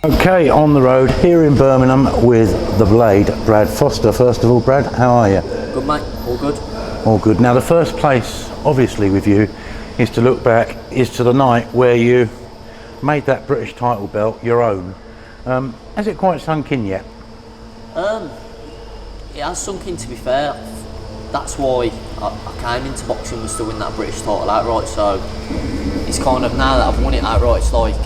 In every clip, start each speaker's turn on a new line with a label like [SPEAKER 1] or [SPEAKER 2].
[SPEAKER 1] Okay, on the road here in Birmingham with the Blade, Brad Foster. First of all, Brad, how are you?
[SPEAKER 2] Good, mate. All good.
[SPEAKER 1] All good. Now, the first place, obviously, with you, is to look back, is to the night where you made that British title belt your own. Has it quite sunk in yet?
[SPEAKER 2] It has sunk in, to be fair. That's why I came into boxing, was to win that British title outright. So it's kind of, now that I've won it outright, it's like,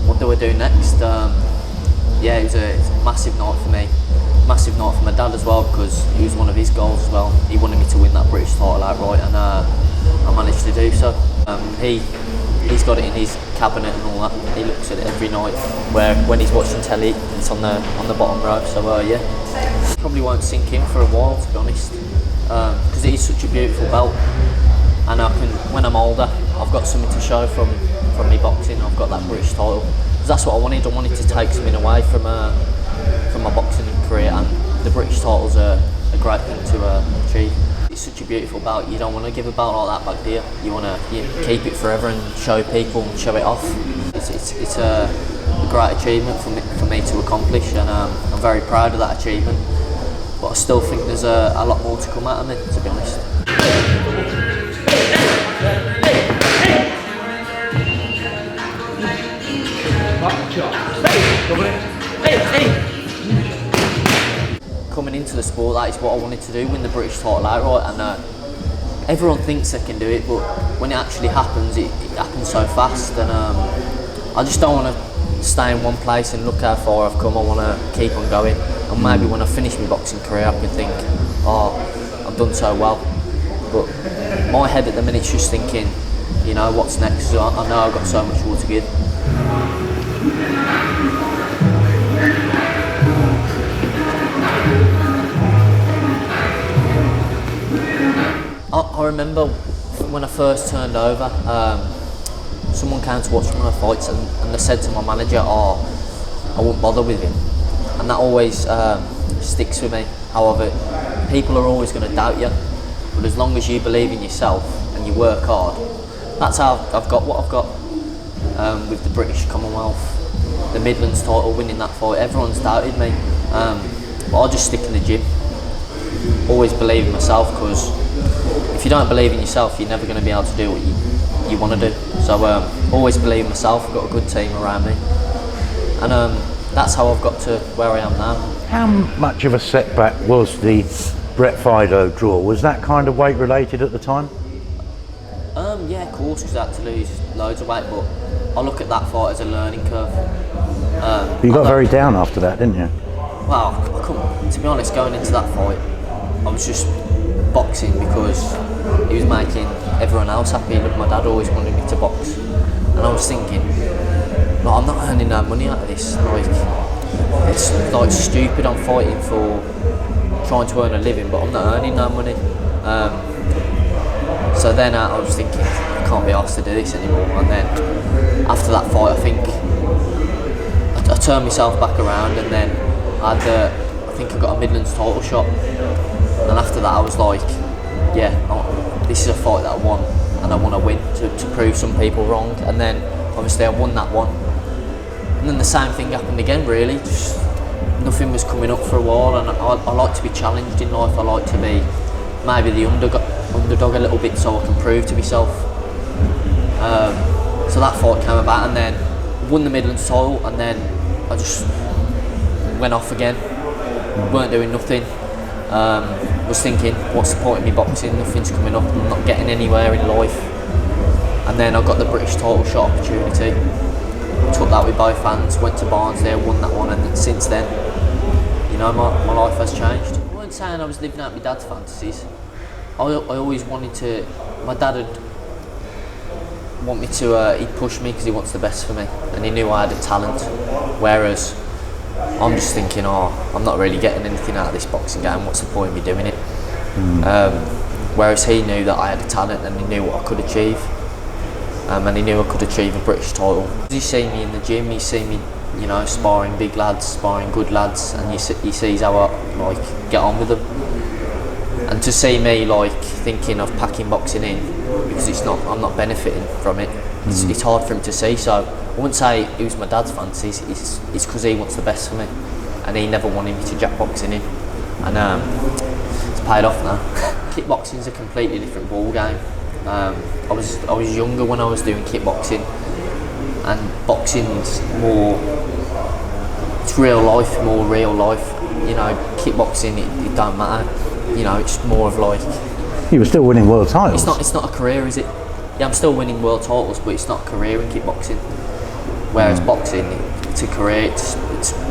[SPEAKER 2] what do I do next? Yeah, it's a massive night for me. Massive night for my dad as well, because it was one of his goals as well. He wanted me to win that British title outright, and I managed to do so. He's got it in his cabinet and all that. He looks at it every night. When he's watching telly, it's on the bottom row. So yeah, probably won't sink in for a while, to be honest, because it is such a beautiful belt, and when I'm older, I've got something to show from me boxing. I've got that British title, because that's what I wanted. I wanted to take something away from my boxing career, and the British title's a great thing to achieve. It's such a beautiful belt. You don't want to give a belt like that back, do you? You want to keep it forever and show people and show it off. It's a great achievement for me to accomplish, and I'm very proud of that achievement. But I still think there's a lot more to come out of me, to be honest. Coming into the sport, that is what I wanted to do, win the British title outright, and everyone thinks they can do it, but when it actually happens, it happens so fast, and I just don't want to stay in one place and look how far I've come. I want to keep on going, and maybe when I finish my boxing career, I can think, oh, I've done so well. But my head at the minute's just thinking, you know, what's next? So I know I've got so much more to give. I remember when I first turned over, someone came to watch one of my fights, and they said to my manager, oh, I won't bother with him. And that always sticks with me. However, people are always going to doubt you, but as long as you believe in yourself and you work hard, that's how I've got what I've got with the British Commonwealth, the Midlands title, winning that fight. Everyone's doubted me, but I'll just stick in the gym. Always believe in myself, because if you don't believe in yourself, you're never going to be able to do what you want to do. So always believe in myself. I've got a good team around me, and that's how I've got to where I am now.
[SPEAKER 1] How much of a setback was the Brett Fido draw? Was that kind of weight related at the time?
[SPEAKER 2] Yeah, of course, because I had to lose loads of weight, but I look at that fight as a learning curve.
[SPEAKER 1] You got very down after that, didn't you?
[SPEAKER 2] Well, I couldn't, to be honest, going into that fight, I was just boxing because he was making everyone else happy. Look, my dad always wanted me to box, and I was thinking, like, I'm not earning no money out of this. Like, it's like stupid. I'm fighting for trying to earn a living, but I'm not earning no money. So then I was thinking, I can't be asked to do this anymore. And then after that fight, I think I turned myself back around, and then I think I got a Midlands title shot. And after that, I was like, yeah, this is a fight that I want, and I want to win to prove some people wrong. And then obviously I won that one, and then the same thing happened again. Really, just nothing was coming up for a while, and I like to be challenged in life. I like to be maybe the underdog a little bit, so I can prove to myself. So that fight came about, and then won the Midlands title, and then I just went off again. Weren't doing nothing. Was thinking, what's the point of me boxing? Nothing's coming up. I'm not getting anywhere in life. And then I got the British title shot opportunity. Took that with both hands. Went to Barnsley, won that one, and then since then, you know, my life has changed. I wasn't saying I was living out my dad's fantasies. I always wanted to. My dad would want me to. He'd push me because he wants the best for me, and he knew I had a talent. Whereas I'm just thinking, oh, I'm not really getting anything out of this boxing game. What's the point of me doing it? Whereas he knew that I had a talent, and he knew what I could achieve, and he knew I could achieve a British title. He see me in the gym. He see me, you know, sparring big lads, sparring good lads, and he sees how I like get on with them. And to see me like thinking of packing boxing in because I'm not benefiting from it. It's hard for him to see. So I wouldn't say it was my dad's fancy. It's because he wants the best for me, and he never wanted me to jack boxing in, and it's paid off now. Kickboxing's a completely different ball game. I was younger when I was doing kickboxing, and boxing's more. It's real life, more real life. You know, kickboxing it don't matter. You know, it's more of like.
[SPEAKER 1] You were still winning world titles.
[SPEAKER 2] It's not a career, is it? Yeah, I'm still winning world titles, but it's not a career in kickboxing. Whereas boxing, it's a career. It's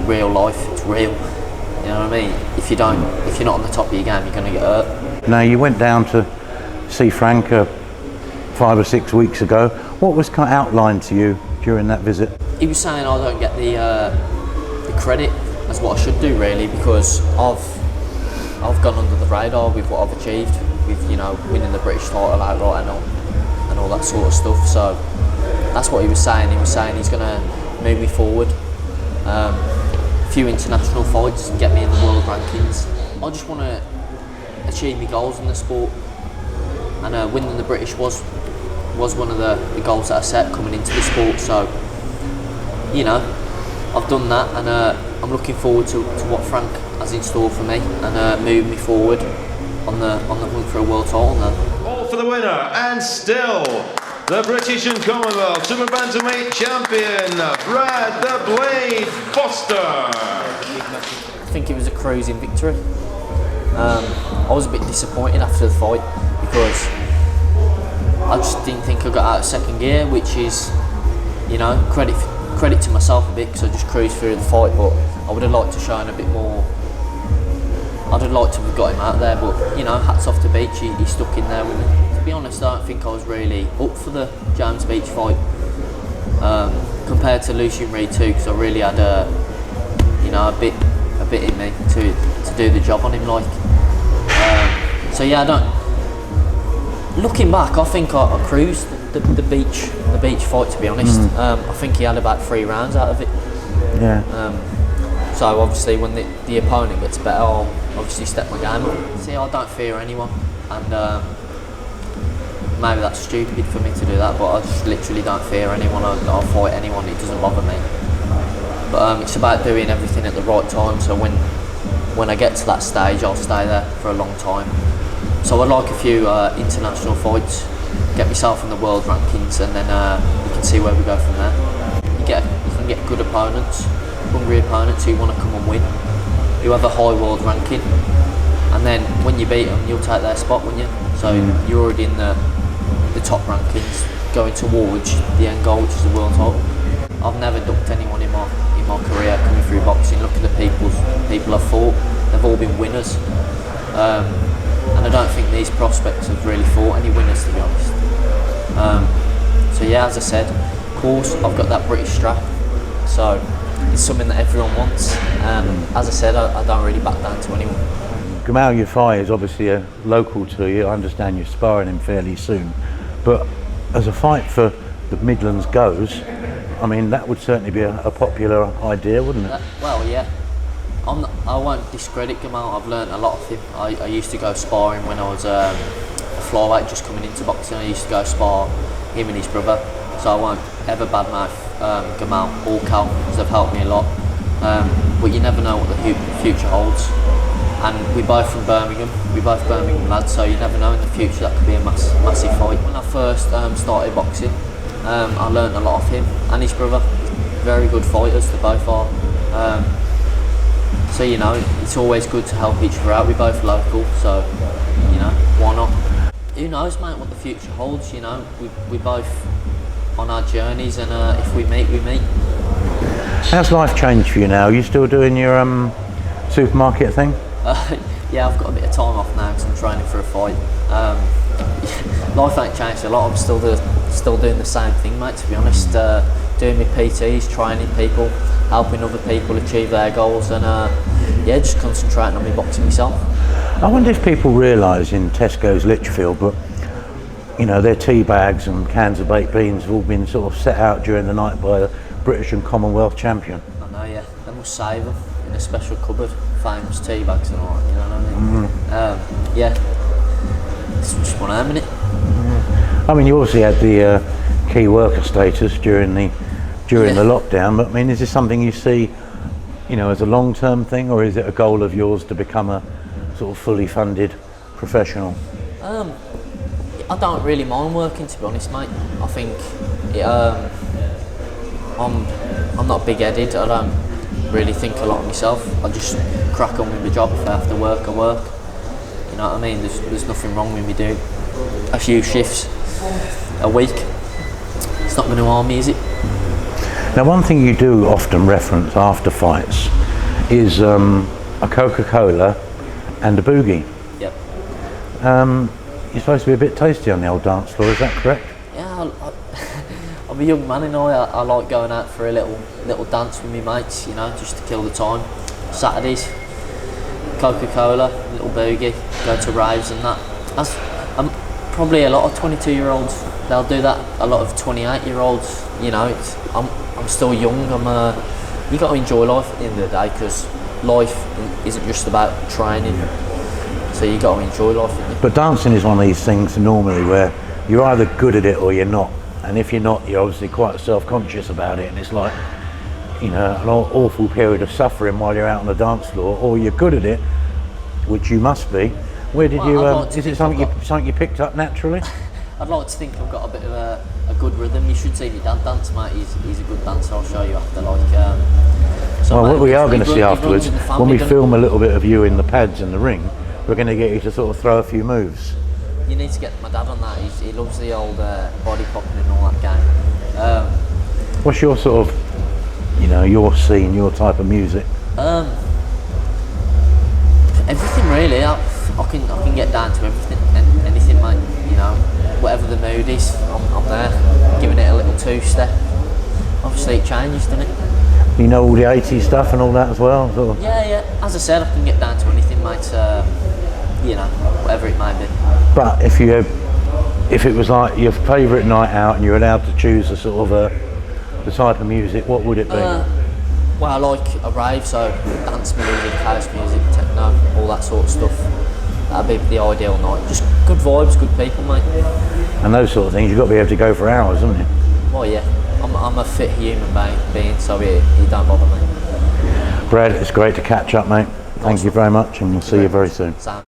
[SPEAKER 2] real life. It's real. You know what I mean? If you're not on the top of your game, you're going to get hurt.
[SPEAKER 1] Now, you went down to see Frank 5 or 6 weeks ago. What was kind of outlined to you during that visit?
[SPEAKER 2] He was saying I don't get the credit as what I should do, really, because I've gone under the radar with what I've achieved, with, you know, winning the British title outright and all that sort of stuff. So that's what he was saying. He was saying he's going to move me forward. A few international fights and get me in the world rankings. I just want to achieve my goals in the sport, and winning the British was one of the goals that I set coming into the sport. So, you know, I've done that, and I'm looking forward to what Frank has in store for me, and moving me forward on the hunt for a world title now.
[SPEAKER 3] All for the winner, and still the British and Commonwealth Super Bantamweight champion, Brad the Blade Foster.
[SPEAKER 2] I think it was a cruising victory. I was a bit disappointed after the fight because I just didn't think I got out of second gear, which is, you know, credit to myself a bit, because I just cruised through the fight. But I would have liked to shine a bit more. I'd have liked to have got him out there, but, you know, hats off to Beach, he stuck in there with me. To be honest, I don't think I was really up for the James Beach fight compared to Lucian Reid too, because I really had a bit in me to do the job on him, like. So yeah, looking back, I think I cruised the beach fight, to be honest. I think he had about 3 rounds out of it.
[SPEAKER 1] Yeah.
[SPEAKER 2] So obviously when the opponent gets better, I'll obviously step my game up. See, I don't fear anyone, and maybe that's stupid for me to do that, but I just literally don't fear anyone. I'll fight anyone, it doesn't bother me. But it's about doing everything at the right time, so when I get to that stage, I'll stay there for a long time. So I'd like a few international fights, get myself in the world rankings, and then we can see where we go from there. You can get good opponents, hungry opponents who want to come and win, who have a high world ranking, and then when you beat them, you'll take their spot, won't you? So you're already in the top rankings, going towards the end goal, which is the world title. I've never ducked anyone in my career coming through boxing. Look at the people I've fought; they've all been winners. And I don't think these prospects have really fought any winners, to be honest. So yeah, as I said, of course I've got that British strap, so it's something that everyone wants. As I said, I don't really back down to anyone.
[SPEAKER 1] Gamal Yafai is obviously a local to you. I understand you're sparring him fairly soon, but as a fight for the Midlands goes, I mean, that would certainly be a popular idea, wouldn't it?
[SPEAKER 2] Well, yeah. I won't discredit Gamal. I've learnt a lot of him. I used to go sparring when I was a flyweight, just coming into boxing. I used to go spar him and his brother. So I won't ever badmouth Gamal or Cal, because they've helped me a lot. But you never know what the future holds. And we're both from Birmingham. We're both Birmingham lads, so you never know in the future that could be a massive fight. When I first started boxing, I learnt a lot of him and his brother. Very good fighters, they both are. So, you know, it's always good to help each other out. We're both local, so, you know, why not? Who knows, mate, what the future holds, you know. We're both on our journeys, and if we meet, we meet.
[SPEAKER 1] How's life changed for you now? Are you still doing your supermarket thing?
[SPEAKER 2] Yeah, I've got a bit of time off now because I'm training for a fight. Life ain't changed a lot. I'm still doing the same thing, mate, to be honest. Doing my PTs, training people, helping other people achieve their goals, and yeah, just concentrating on my boxing myself.
[SPEAKER 1] I wonder if people realise in Tesco's Lichfield, but you know, their tea bags and cans of baked beans have all been sort of set out during the night by the British and Commonwealth champion.
[SPEAKER 2] I know, yeah. They must save them in a special cupboard, famous tea bags and all that, you know what I mean? Yeah. just one arm in it.
[SPEAKER 1] I mean, you obviously had the key worker status during the lockdown, but I mean, is this something you see, you know, as a long-term thing, or is it a goal of yours to become a sort of fully funded professional?
[SPEAKER 2] I don't really mind working, to be honest, mate. I think I'm not big-headed. I don't really think a lot of myself. I just crack on with my job. If I have to work, I work. You know what I mean? There's nothing wrong with me doing a few shifts a week. It's not going to harm me, is it?
[SPEAKER 1] Now, one thing you do often reference after fights is a Coca-Cola and a boogie.
[SPEAKER 2] Yep.
[SPEAKER 1] You're supposed to be a bit tasty on the old dance floor, is that correct?
[SPEAKER 2] Yeah, I'm a young man, and I like going out for a little dance with my mates, you know, just to kill the time. Saturdays, Coca-Cola, little boogie, go to raves and that. Probably a lot of 22-year-olds, they'll do that. A lot of 28-year-olds, you know, I'm still young. You got to enjoy life at the end of the day, because life isn't just about training. So you got to enjoy life.
[SPEAKER 1] But dancing is one of these things normally where you're either good at it or you're not. And if you're not, you're obviously quite self-conscious about it, and it's like, you know, an awful period of suffering while you're out on the dance floor. Or you're good at it, which you must be. Where did you? Is it something you picked up naturally?
[SPEAKER 2] I'd like to think I've got a bit of a good rhythm. You should see me dance, mate. He's a good dancer. I'll show you after.
[SPEAKER 1] Well, what we are going to see afterwards, when we film a little bit of you in the pads in the ring, we're going to get you to sort of throw a few moves.
[SPEAKER 2] You need to get my dad on that. He loves the old body popping and all that game.
[SPEAKER 1] What's your sort of, you know, your scene, your type of music?
[SPEAKER 2] Everything really. I can get down to everything, anything, mate. You know, whatever the mood is, I'm there, giving it a little two-step. Obviously, it changes, doesn't it?
[SPEAKER 1] You know all the 80s stuff and all that as well? Sort of?
[SPEAKER 2] Yeah. As I said, I can get down to anything, mate. You know, whatever it may be.
[SPEAKER 1] But if it was like your favourite night out and you're allowed to choose a sort of the type of music, what would it be?
[SPEAKER 2] Well, I like a rave, so dance music, house music, techno, all that sort of stuff. That'd be the ideal night. Just good vibes, good people, mate.
[SPEAKER 1] And those sort of things, you've got to be able to go for hours, haven't you?
[SPEAKER 2] Well, yeah. I'm a fit human being, so it don't bother me.
[SPEAKER 1] Brad, it's great to catch up, mate. Thank you very much, and we'll see you very soon.